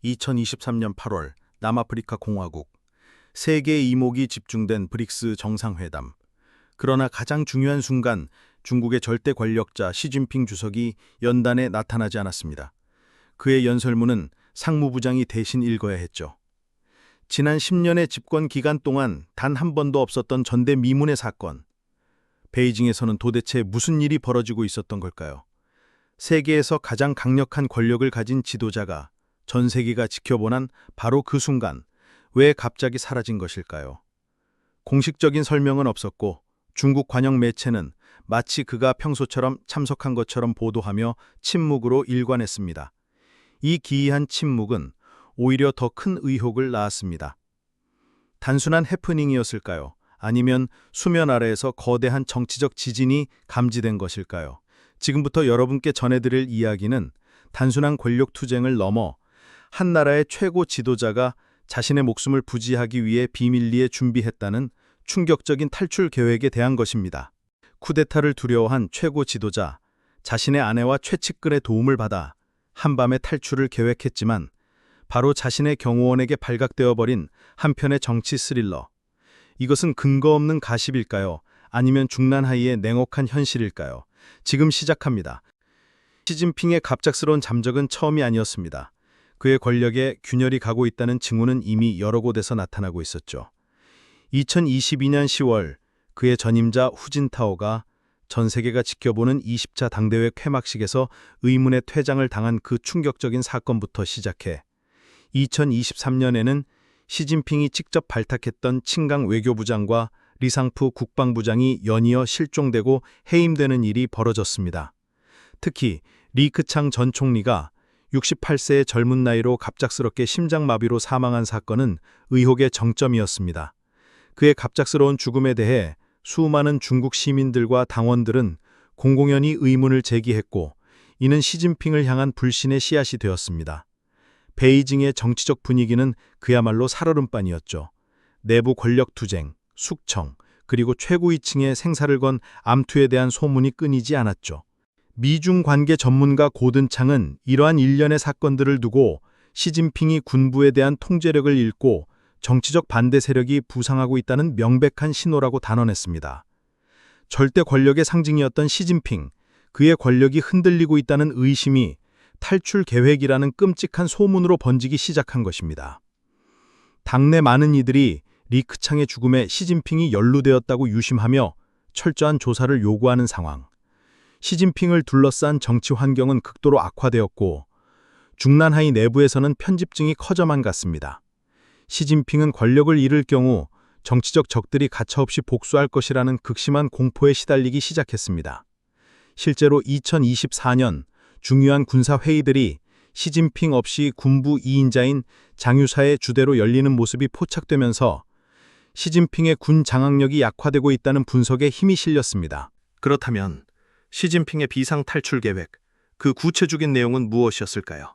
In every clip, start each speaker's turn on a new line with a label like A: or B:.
A: 2023년 8월 남아프리카 공화국 세계의 이목이 집중된 브릭스 정상회담. 그러나 가장 중요한 순간 중국의 절대 권력자 시진핑 주석이 연단에 나타나지 않았습니다. 그의 연설문은 상무부장이 대신 읽어야 했죠. 지난 10년의 집권 기간 동안 단 한 번도 없었던 전대미문의 사건. 베이징에서는 도대체 무슨 일이 벌어지고 있었던 걸까요? 세계에서 가장 강력한 권력을 가진 지도자가 전 세계가 지켜보는 바로 그 순간 왜 갑자기 사라진 것일까요? 공식적인 설명은 없었고 중국 관영 매체는 마치 그가 평소처럼 참석한 것처럼 보도하며 침묵으로 일관했습니다. 이 기이한 침묵은 오히려 더 큰 의혹을 낳았습니다. 단순한 해프닝이었을까요? 아니면 수면 아래에서 거대한 정치적 지진이 감지된 것일까요? 지금부터 여러분께 전해드릴 이야기는 단순한 권력 투쟁을 넘어 한 나라의 최고 지도자가 자신의 목숨을 부지하기 위해 비밀리에 준비했다는 충격적인 탈출 계획에 대한 것입니다. 쿠데타를 두려워한 최고 지도자, 자신의 아내와 최측근의 도움을 받아 한밤에 탈출을 계획했지만 바로 자신의 경호원에게 발각되어 버린 한편의 정치 스릴러. 이것은 근거 없는 가십일까요? 아니면 중난하이의 냉혹한 현실일까요? 지금 시작합니다. 시진핑의 갑작스러운 잠적은 처음이 아니었습니다. 그의 권력에 균열이 가고 있다는 징후는 이미 여러 곳에서 나타나고 있었죠. 2022년 10월 그의 전임자 후진타오가 전 세계가 지켜보는 20차 당대회 쾌막식에서 의문의 퇴장을 당한 그 충격적인 사건부터 시작해 2023년에는 시진핑이 직접 발탁했던 칭강 외교부장과 리상프 국방부장이 연이어 실종되고 해임되는 일이 벌어졌습니다. 특히 리크창 전 총리가 68세의 젊은 나이로 갑작스럽게 심장마비로 사망한 사건은 의혹의 정점이었습니다. 그의 갑작스러운 죽음에 대해 수많은 중국 시민들과 당원들은 공공연히 의문을 제기했고 이는 시진핑을 향한 불신의 씨앗이 되었습니다. 베이징의 정치적 분위기는 그야말로 살얼음판이었죠. 내부 권력 투쟁, 숙청, 그리고 최고위층의 생사를 건 암투에 대한 소문이 끊이지 않았죠. 미중 관계 전문가 고든창은 이러한 일련의 사건들을 두고 시진핑이 군부에 대한 통제력을 잃고 정치적 반대 세력이 부상하고 있다는 명백한 신호라고 단언했습니다. 절대 권력의 상징이었던 시진핑, 그의 권력이 흔들리고 있다는 의심이 탈출 계획이라는 끔찍한 소문으로 번지기 시작한 것입니다. 당내 많은 이들이 리크창의 죽음에 시진핑이 연루되었다고 유심하며 철저한 조사를 요구하는 상황. 시진핑을 둘러싼 정치 환경은 극도로 악화되었고 중난하이 내부에서는 편집증이 커져만 갔습니다. 시진핑은 권력을 잃을 경우 정치적 적들이 가차없이 복수할 것이라는 극심한 공포에 시달리기 시작했습니다. 실제로 2024년 중요한 군사회의들이 시진핑 없이 군부 2인자인 장유사의 주대로 열리는 모습이 포착되면서 시진핑의 군 장악력이 약화되고 있다는 분석에 힘이 실렸습니다. 그렇다면 시진핑의 비상 탈출 계획, 그 구체적인 내용은 무엇이었을까요?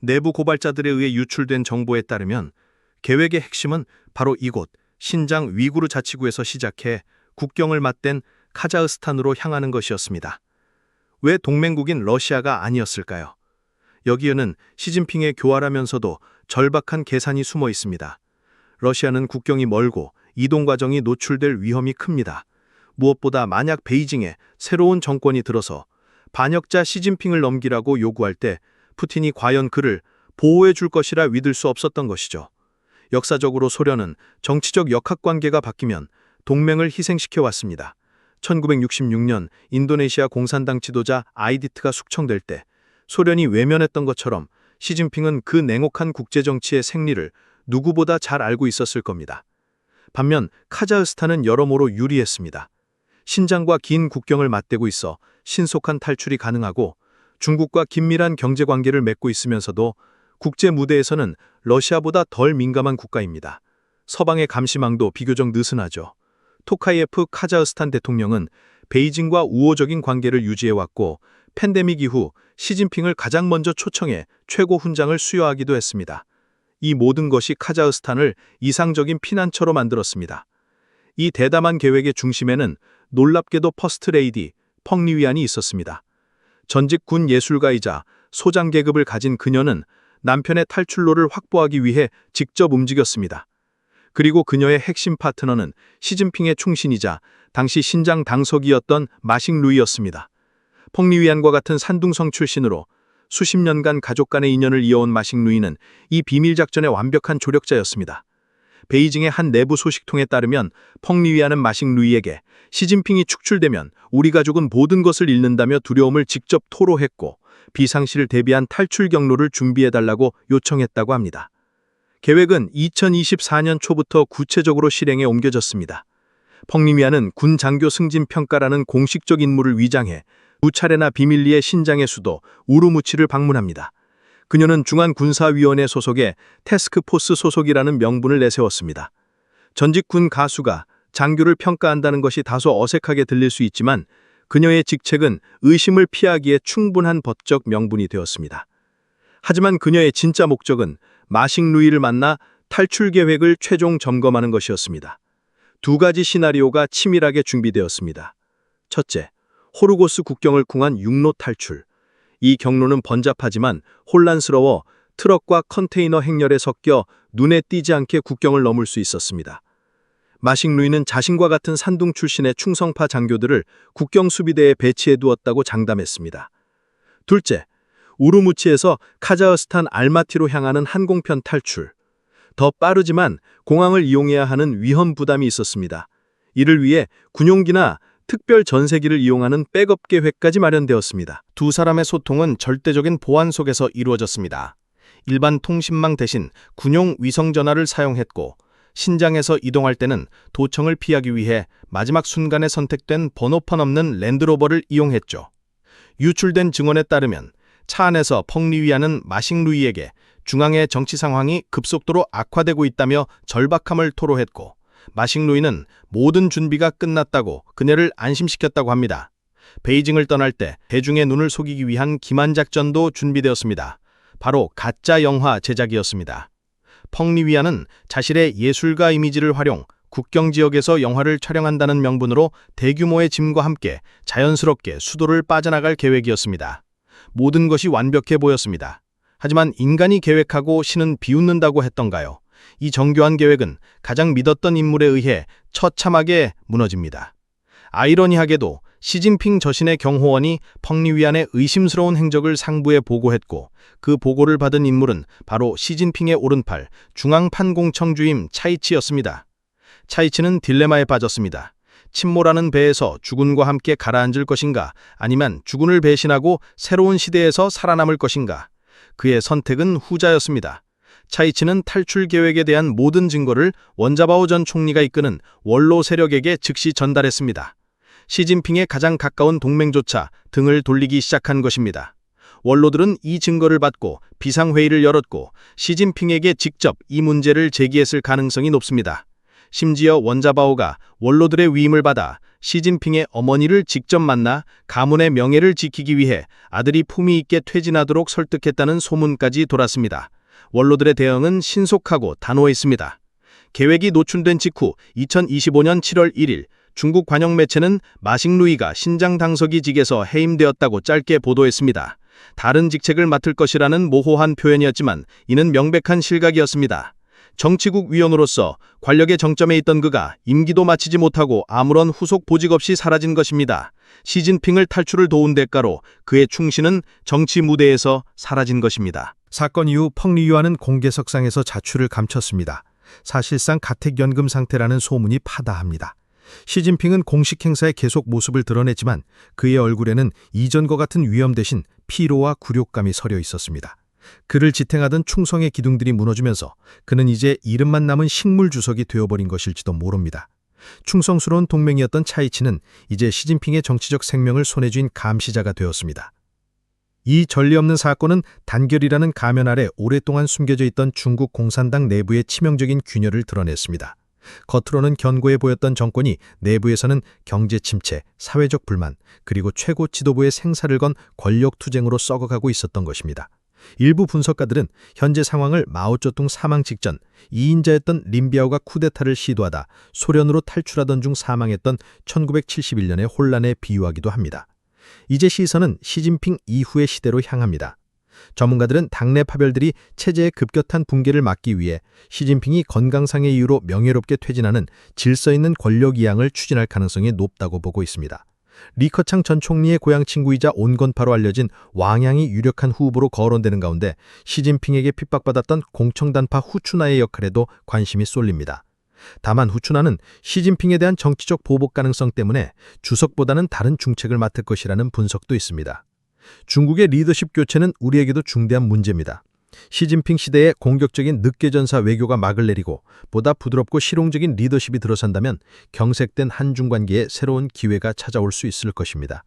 A: 내부 고발자들에 의해 유출된 정보에 따르면 계획의 핵심은 바로 이곳 신장 위구르 자치구에서 시작해 국경을 맞댄 카자흐스탄으로 향하는 것이었습니다. 왜 동맹국인 러시아가 아니었을까요? 여기에는 시진핑의 교활하면서도 절박한 계산이 숨어 있습니다. 러시아는 국경이 멀고 이동 과정이 노출될 위험이 큽니다. 무엇보다 만약 베이징에 새로운 정권이 들어서 반역자 시진핑을 넘기라고 요구할 때 푸틴이 과연 그를 보호해 줄 것이라 믿을 수 없었던 것이죠. 역사적으로 소련은 정치적 역학관계가 바뀌면 동맹을 희생시켜 왔습니다. 1966년 인도네시아 공산당 지도자 아이디트가 숙청될 때 소련이 외면했던 것처럼 시진핑은 그 냉혹한 국제정치의 생리를 누구보다 잘 알고 있었을 겁니다. 반면 카자흐스탄은 여러모로 유리했습니다. 신장과 긴 국경을 맞대고 있어 신속한 탈출이 가능하고 중국과 긴밀한 경제관계를 맺고 있으면서도 국제 무대에서는 러시아보다 덜 민감한 국가입니다. 서방의 감시망도 비교적 느슨하죠. 토카예프 카자흐스탄 대통령은 베이징과 우호적인 관계를 유지해왔고 팬데믹 이후 시진핑을 가장 먼저 초청해 최고 훈장을 수여하기도 했습니다. 이 모든 것이 카자흐스탄을 이상적인 피난처로 만들었습니다. 이 대담한 계획의 중심에는 놀랍게도 퍼스트레이디 펑리위안이 있었습니다. 전직 군 예술가이자 소장 계급을 가진 그녀는 남편의 탈출로를 확보하기 위해 직접 움직였습니다. 그리고 그녀의 핵심 파트너는 시진핑의 충신이자 당시 신장 당석이었던 마식 루이였습니다. 펑리위안과 같은 산둥성 출신으로 수십 년간 가족 간의 인연을 이어온 마식 루이는 이 비밀 작전의 완벽한 조력자였습니다. 베이징의 한 내부 소식통에 따르면 펑리위안은 마식 루이에게 시진핑이 축출되면 우리 가족은 모든 것을 잃는다며 두려움을 직접 토로했고 비상시를 대비한 탈출 경로를 준비해달라고 요청했다고 합니다. 계획은 2024년 초부터 구체적으로 실행에 옮겨졌습니다. 펑리위안은 군 장교 승진 평가라는 공식적 임무를 위장해 두 차례나 비밀리에 신장의 수도 우루무치를 방문합니다. 그녀는 중앙군사위원회 소속의 태스크포스 소속이라는 명분을 내세웠습니다. 전직 군 가수가 장교를 평가한다는 것이 다소 어색하게 들릴 수 있지만 그녀의 직책은 의심을 피하기에 충분한 법적 명분이 되었습니다. 하지만 그녀의 진짜 목적은 마식 루이를 만나 탈출 계획을 최종 점검하는 것이었습니다. 두 가지 시나리오가 치밀하게 준비되었습니다. 첫째, 호르고스 국경을 궁한 육로 탈출. 이 경로는 번잡하지만 혼란스러워 트럭과 컨테이너 행렬에 섞여 눈에 띄지 않게 국경을 넘을 수 있었습니다. 마식 루이는 자신과 같은 산둥 출신의 충성파 장교들을 국경 수비대에 배치해 두었다고 장담했습니다. 둘째, 우루무치에서 카자흐스탄 알마티로 향하는 항공편 탈출. 더 빠르지만 공항을 이용해야 하는 위험 부담이 있었습니다. 이를 위해 군용기나 특별 전세기를 이용하는 백업 계획까지 마련되었습니다.
B: 두 사람의 소통은 절대적인 보안 속에서 이루어졌습니다. 일반 통신망 대신 군용 위성전화를 사용했고 신장에서 이동할 때는 도청을 피하기 위해 마지막 순간에 선택된 번호판 없는 랜드로버를 이용했죠. 유출된 증언에 따르면 차 안에서 펑리위안은 마식 루이에게 중앙의 정치 상황이 급속도로 악화되고 있다며 절박함을 토로했고 마식 루이는 모든 준비가 끝났다고 그녀를 안심시켰다고 합니다. 베이징을 떠날 때 대중의 눈을 속이기 위한 기만 작전도 준비되었습니다. 바로 가짜 영화 제작이었습니다. 펑리위안은 자신의 예술가 이미지를 활용 국경 지역에서 영화를 촬영한다는 명분으로 대규모의 짐과 함께 자연스럽게 수도를 빠져나갈 계획이었습니다. 모든 것이 완벽해 보였습니다. 하지만 인간이 계획하고 신은 비웃는다고 했던가요? 이 정교한 계획은 가장 믿었던 인물에 의해 처참하게 무너집니다. 아이러니하게도 시진핑 저신의 경호원이 펑리위안의 의심스러운 행적을 상부에 보고했고 그 보고를 받은 인물은 바로 시진핑의 오른팔 중앙판공청 주임 차이치였습니다. 차이치는 딜레마에 빠졌습니다. 침몰하는 배에서 주군과 함께 가라앉을 것인가 아니면 주군을 배신하고 새로운 시대에서 살아남을 것인가. 그의 선택은 후자였습니다. 차이치는 탈출 계획에 대한 모든 증거를 원자바오 전 총리가 이끄는 원로 세력에게 즉시 전달했습니다. 시진핑의 가장 가까운 동맹조차 등을 돌리기 시작한 것입니다. 원로들은 이 증거를 받고 비상회의를 열었고 시진핑에게 직접 이 문제를 제기했을 가능성이 높습니다. 심지어 원자바오가 원로들의 위임을 받아 시진핑의 어머니를 직접 만나 가문의 명예를 지키기 위해 아들이 품위 있게 퇴진하도록 설득했다는 소문까지 돌았습니다. 원로들의 대응은 신속하고 단호했습니다. 계획이 노출된 직후 2025년 7월 1일 중국 관영 매체는 마식 루이가 신장 당서기직에서 해임되었다고 짧게 보도했습니다. 다른 직책을 맡을 것이라는 모호한 표현이었지만 이는 명백한 실각이었습니다. 정치국 위원으로서 권력의 정점에 있던 그가 임기도 마치지 못하고 아무런 후속 보직 없이 사라진 것입니다. 시진핑을 탈출을 도운 대가로 그의 충신은 정치 무대에서 사라진 것입니다.
A: 사건 이후 펑리위안은 공개석상에서 자출을 감췄습니다. 사실상 가택연금 상태라는 소문이 파다합니다. 시진핑은 공식 행사에 계속 모습을 드러냈지만 그의 얼굴에는 이전과 같은 위험 대신 피로와 굴욕감이 서려 있었습니다. 그를 지탱하던 충성의 기둥들이 무너지면서 그는 이제 이름만 남은 식물주석이 되어버린 것일지도 모릅니다. 충성스러운 동맹이었던 차이치는 이제 시진핑의 정치적 생명을 손에 쥔 감시자가 되었습니다. 이 전례 없는 사건은 단결이라는 가면 아래 오랫동안 숨겨져 있던 중국 공산당 내부의 치명적인 균열을 드러냈습니다. 겉으로는 견고해 보였던 정권이 내부에서는 경제 침체, 사회적 불만, 그리고 최고 지도부의 생사를 건 권력 투쟁으로 썩어가고 있었던 것입니다. 일부 분석가들은 현재 상황을 마오쩌둥 사망 직전 2인자였던 린비아오가 쿠데타를 시도하다 소련으로 탈출하던 중 사망했던 1971년의 혼란에 비유하기도 합니다. 이제 시선은 시진핑 이후의 시대로 향합니다.
C: 전문가들은 당내 파별들이 체제의 급격한 붕괴를 막기 위해 시진핑이 건강상의 이유로 명예롭게 퇴진하는 질서 있는 권력 이양을 추진할 가능성이 높다고 보고 있습니다. 리커창 전 총리의 고향 친구이자 온건파로 알려진 왕양이 유력한 후보로 거론되는 가운데 시진핑에게 핍박받았던 공청단파 후추나의 역할에도 관심이 쏠립니다. 다만 후추나는 시진핑에 대한 정치적 보복 가능성 때문에 주석보다는 다른 중책을 맡을 것이라는 분석도 있습니다. 중국의 리더십 교체는 우리에게도 중대한 문제입니다. 시진핑 시대의 공격적인 늑계전사 외교가 막을 내리고 보다 부드럽고 실용적인 리더십이 들어선다면 경색된 한중 관계에 새로운 기회가 찾아올 수 있을 것입니다.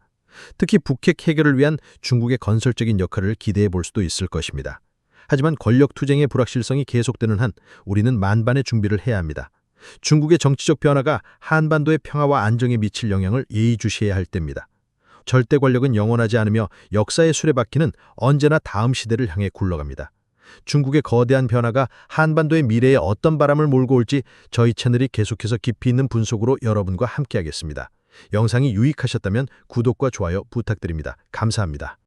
C: 특히 북핵 해결을 위한 중국의 건설적인 역할을 기대해 볼 수도 있을 것입니다. 하지만 권력 투쟁의 불확실성이 계속되는 한 우리는 만반의 준비를 해야 합니다. 중국의 정치적 변화가 한반도의 평화와 안정에 미칠 영향을 예의주시해야 할 때입니다. 절대 권력은 영원하지 않으며 역사의 수레바퀴는 언제나 다음 시대를 향해 굴러갑니다. 중국의 거대한 변화가 한반도의 미래에 어떤 바람을 몰고 올지 저희 채널이 계속해서 깊이 있는 분석으로 여러분과 함께하겠습니다. 영상이 유익하셨다면 구독과 좋아요 부탁드립니다. 감사합니다.